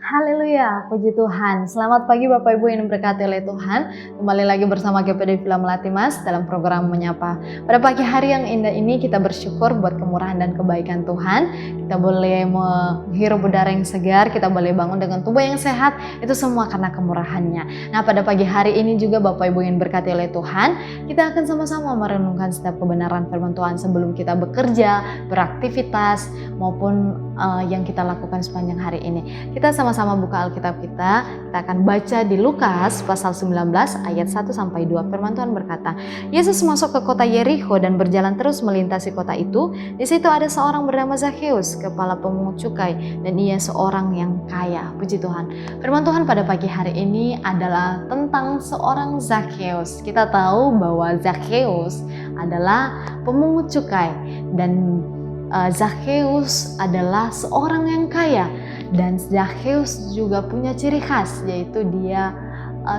Haleluya, puji Tuhan. Selamat pagi Bapak Ibu yang diberkati oleh Tuhan. Kembali lagi bersama GPD Villa Melati Mas dalam program Menyapa. Pada pagi hari yang indah ini kita bersyukur buat kemurahan dan kebaikan Tuhan. Kita boleh menghirup udara yang segar, kita boleh bangun dengan tubuh yang sehat. Itu semua karena kemurahannya. Nah, pada pagi hari ini juga Bapak Ibu yang diberkati oleh Tuhan, kita akan sama-sama merenungkan setiap kebenaran firman Tuhan sebelum kita bekerja, beraktivitas, maupun yang kita lakukan sepanjang hari ini. Kita sama-sama buka Alkitab kita akan baca di Lukas pasal 19 ayat 1-2. Firman Tuhan berkata, Yesus masuk ke kota Yerikho dan berjalan terus melintasi kota itu. Di situ ada seorang bernama Zakheus, kepala pemungut cukai, dan ia seorang yang kaya. Puji Tuhan. Firman Tuhan pada pagi hari ini adalah tentang seorang Zakheus. Kita tahu bahwa Zakheus adalah pemungut cukai dan Zakheus adalah seorang yang kaya, dan Zakheus juga punya ciri khas, yaitu dia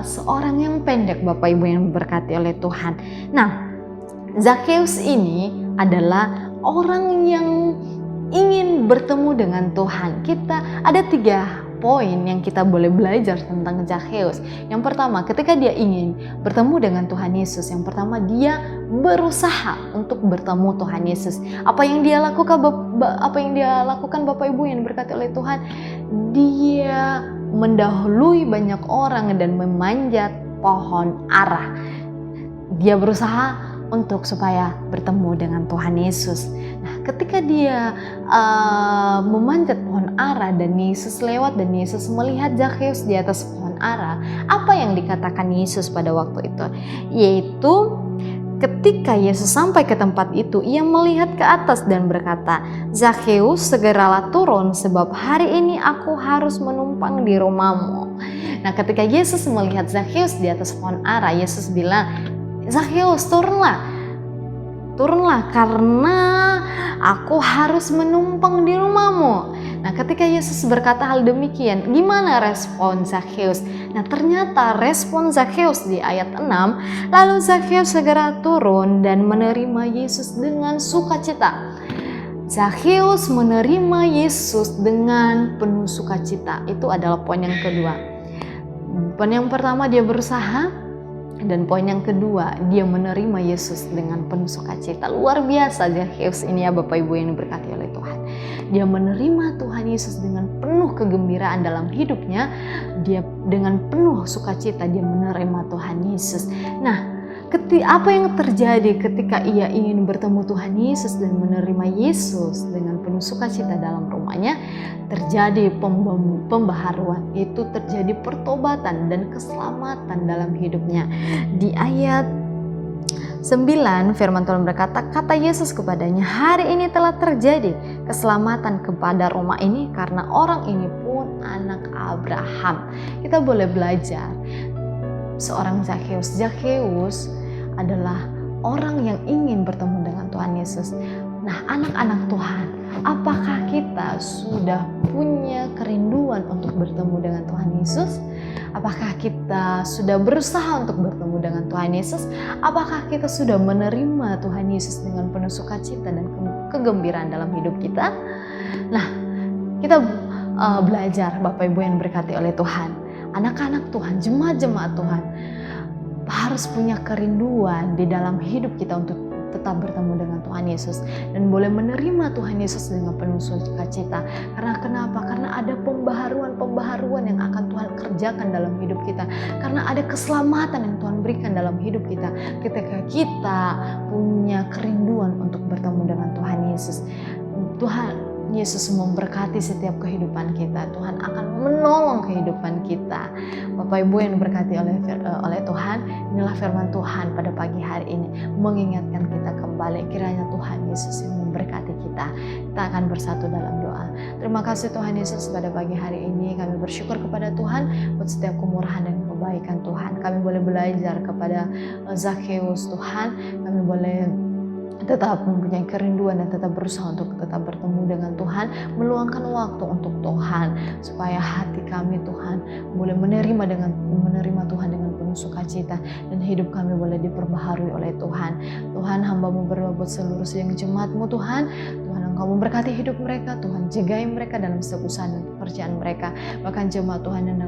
seorang yang pendek, Bapak Ibu yang diberkati oleh Tuhan. Nah, Zakheus ini adalah orang yang ingin bertemu dengan Tuhan. Kita ada 3 poin yang kita boleh belajar tentang Zakheus. Yang pertama, ketika dia ingin bertemu dengan Tuhan Yesus, yang pertama dia berusaha untuk bertemu Tuhan Yesus. Apa yang dia lakukan Bapak Ibu yang diberkati oleh Tuhan? Dia mendahului banyak orang dan memanjat pohon ara. Dia berusaha untuk supaya bertemu dengan Tuhan Yesus. Nah, ketika dia memanjat pohon ara dan Yesus lewat dan Yesus melihat Zakheus di atas pohon ara, apa yang dikatakan Yesus pada waktu itu? Yaitu ketika Yesus sampai ke tempat itu, ia melihat ke atas dan berkata, Zakheus, segeralah turun sebab hari ini aku harus menumpang di rumahmu. Nah, ketika Yesus melihat Zakheus di atas pohon ara, Yesus bilang, Zakheus, turunlah karena aku harus menumpang di rumahmu. Nah, ketika Yesus berkata hal demikian, gimana respon Zakheus? Nah, ternyata respon Zakheus di ayat 6, lalu Zakheus segera turun dan menerima Yesus dengan sukacita. Zakheus menerima Yesus dengan penuh sukacita. Itu adalah poin yang kedua. Poin yang pertama, dia berusaha. Dan poin yang kedua, dia menerima Yesus dengan penuh sukacita. Luar biasa Zakheus ini ya Bapak Ibu yang diberkati oleh Tuhan. Dia menerima Tuhan Yesus dengan penuh kegembiraan dalam hidupnya. Dia dengan penuh sukacita dia menerima Tuhan Yesus. Nah, apa yang terjadi ketika ia ingin bertemu Tuhan Yesus dan menerima Yesus dengan penuh sukacita dalam rumahnya? Terjadi pembaharuan, itu terjadi pertobatan dan keselamatan dalam hidupnya. Di ayat 9 firman Tuhan berkata, kata Yesus kepadanya, hari ini telah terjadi keselamatan kepada rumah ini karena orang ini pun anak Abraham. Kita boleh belajar seorang Zakheus. Zakheus adalah orang yang ingin bertemu dengan Tuhan Yesus. Nah, anak-anak Tuhan, apakah kita sudah punya kerinduan untuk bertemu dengan Tuhan Yesus? Apakah kita sudah berusaha untuk bertemu dengan Tuhan Yesus? Apakah kita sudah menerima Tuhan Yesus dengan penuh sukacita dan kegembiraan dalam hidup kita? Nah, kita belajar Bapak Ibu yang diberkati oleh Tuhan. Anak-anak Tuhan, jemaat-jemaat Tuhan, harus punya kerinduan di dalam hidup kita untuk tetap bertemu dengan Tuhan Yesus dan boleh menerima Tuhan Yesus dengan penuh sukacita. Karena kenapa? Karena ada pembaharuan yang akan Tuhan kerjakan dalam hidup kita. Karena ada keselamatan yang Tuhan berikan dalam hidup kita ketika kita punya kerinduan untuk bertemu dengan Tuhan Yesus. Tuhan Yesus memberkati setiap kehidupan kita. Tuhan akan menolong kehidupan kita. Bapak Ibu yang diberkati oleh Tuhan, inilah firman Tuhan pada pagi hari ini mengingatkan kita kembali. Kiranya Tuhan Yesus yang memberkati kita. Kita akan bersatu dalam doa. Terima kasih Tuhan Yesus pada pagi hari ini. Kami bersyukur kepada Tuhan buat setiap kemurahan dan kebaikan Tuhan. Kami boleh belajar kepada Zakheus Tuhan. Kami boleh tetap mempunyai kerinduan dan tetap berusaha untuk tetap bertemu dengan Tuhan, meluangkan waktu untuk Tuhan supaya hati kami Tuhan boleh menerima Tuhan dengan penuh sukacita, dan hidup kami boleh diperbaharui oleh Tuhan. Tuhan, hamba-Mu berdoa buat seluruh sidang jemaat-Mu Tuhan. Tuhan, Engkau memberkati hidup mereka, Tuhan jagai mereka dalam setiap usaha dan pekerjaan mereka. Bahkan jemaat Tuhan yang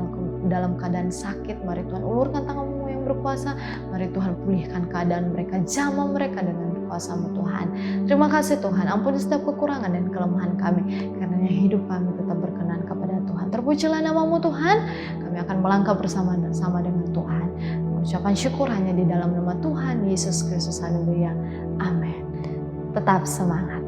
dalam keadaan sakit, mari Tuhan ulurkan tangan-Mu yang berkuasa, mari Tuhan pulihkan keadaan mereka, jamah mereka dengan kuasa-Mu Tuhan. Terima kasih Tuhan, ampuni setiap kekurangan dan kelemahan kami, karenanya hidup kami tetap berkenan kepada Tuhan. Terpujilah nama-Mu Tuhan, kami akan melangkah bersama-sama dengan Tuhan. Mengucapkan syukur hanya di dalam nama Tuhan Yesus Kristus, haleluya, amin. Tetap semangat.